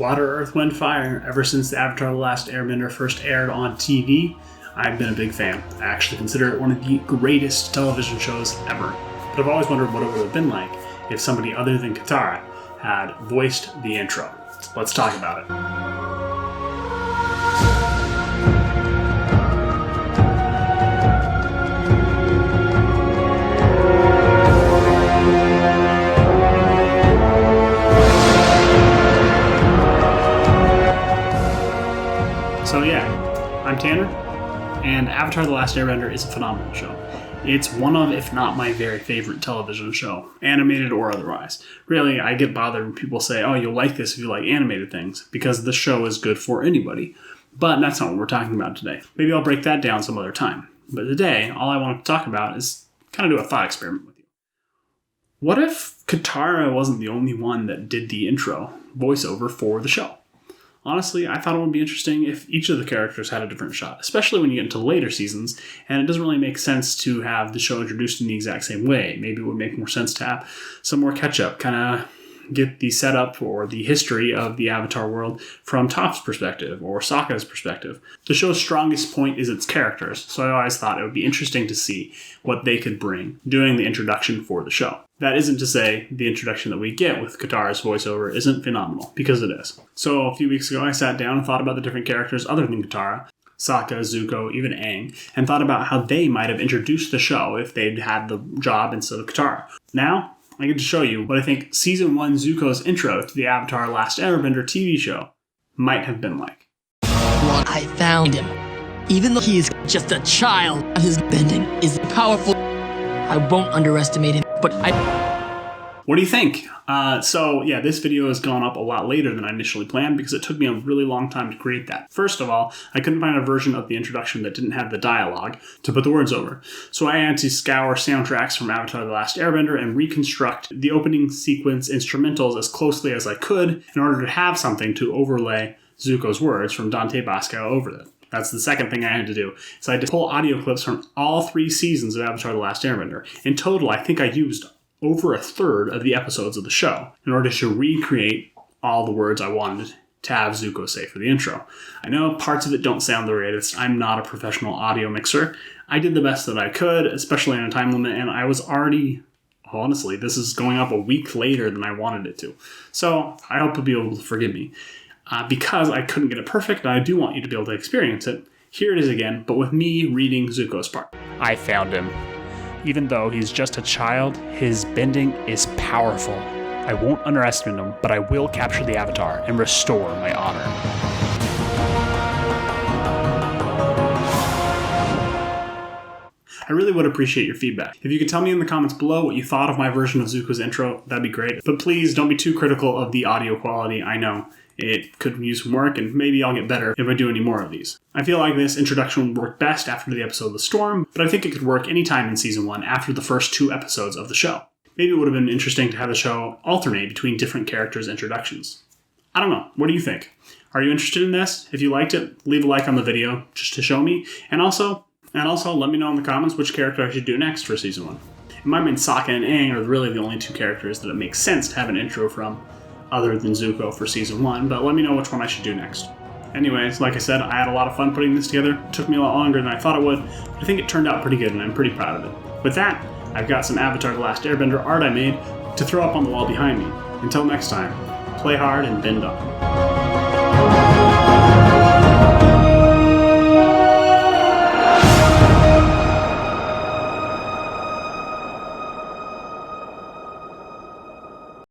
Water, Earth, Wind, Fire. Ever since the Avatar The Last Airbender first aired on TV, I've been a big fan. I actually consider it one of the greatest television shows ever. But I've always wondered what it would have been like if somebody other than Katara had voiced the intro. So let's talk about it. So yeah, I'm Tanner, and Avatar The Last Airbender is a phenomenal show. It's one of, if not my very favorite television show, animated or otherwise. Really, I get bothered when people say, oh, you'll like this if you like animated things, because the show is good for anybody. But that's not what we're talking about today. Maybe I'll break that down some other time. But today, all I want to talk about is kind of do a thought experiment with you. What if Katara wasn't the only one that did the intro voiceover for the show? Honestly, I thought it would be interesting if each of the characters had a different shot, especially when you get into later seasons, and it doesn't really make sense to have the show introduced in the exact same way. Maybe it would make more sense to have some more catch-up, kind of get the setup or the history of the Avatar world from Toph's perspective or Sokka's perspective. The show's strongest point is its characters, so I always thought it would be interesting to see what they could bring doing the introduction for the show. That isn't to say the introduction that we get with Katara's voiceover isn't phenomenal, because it is. So a few weeks ago I sat down and thought about the different characters other than Katara, Sokka, Zuko, even Aang, and thought about how they might have introduced the show if they'd had the job instead of Katara. Now, I get to show you what I think Season 1 Zuko's intro to the Avatar Last Airbender TV show might have been like. I found him. Even though he is just a child, his bending is powerful. I won't underestimate him, but What do you think? So yeah, this video has gone up a lot later than I initially planned because it took me a really long time to create that. First of all, I couldn't find a version of the introduction that didn't have the dialogue to put the words over. So I had to scour soundtracks from Avatar The Last Airbender and reconstruct the opening sequence instrumentals as closely as I could in order to have something to overlay Zuko's words from Dante Basco over them. That's the second thing I had to do. So I had to pull audio clips from all 3 seasons of Avatar The Last Airbender. In total, I think I used over a third of the episodes of the show in order to recreate all the words I wanted to have Zuko say for the intro. I know parts of it don't sound the greatest. I'm not a professional audio mixer. I did the best that I could, especially on a time limit, and I was already, honestly, this is going up a week later than I wanted it to. So I hope you'll be able to forgive me. Because I couldn't get it perfect, and I do want you to be able to experience it, here it is again, but with me reading Zuko's part. I found him. Even though he's just a child, his bending is powerful. I won't underestimate him, but I will capture the Avatar and restore my honor. I really would appreciate your feedback. If you could tell me in the comments below what you thought of my version of Zuko's intro, that'd be great. But please don't be too critical of the audio quality. I know it could use some work, and maybe I'll get better if I do any more of these. I feel like this introduction would work best after the episode The Storm, but I think it could work anytime in Season 1 after the first 2 episodes of the show. Maybe it would have been interesting to have the show alternate between different characters' introductions. I don't know. What do you think? Are you interested in this? If you liked it, leave a like on the video just to show me, and also let me know in the comments which character I should do next for Season 1. In my mind, Sokka and Aang are really the only 2 characters that it makes sense to have an intro from, other than Zuko for Season 1, but let me know which one I should do next. Anyways, like I said, I had a lot of fun putting this together. It took me a lot longer than I thought it would, but I think it turned out pretty good and I'm pretty proud of it. With that, I've got some Avatar The Last Airbender art I made to throw up on the wall behind me. Until next time, play hard and bend on.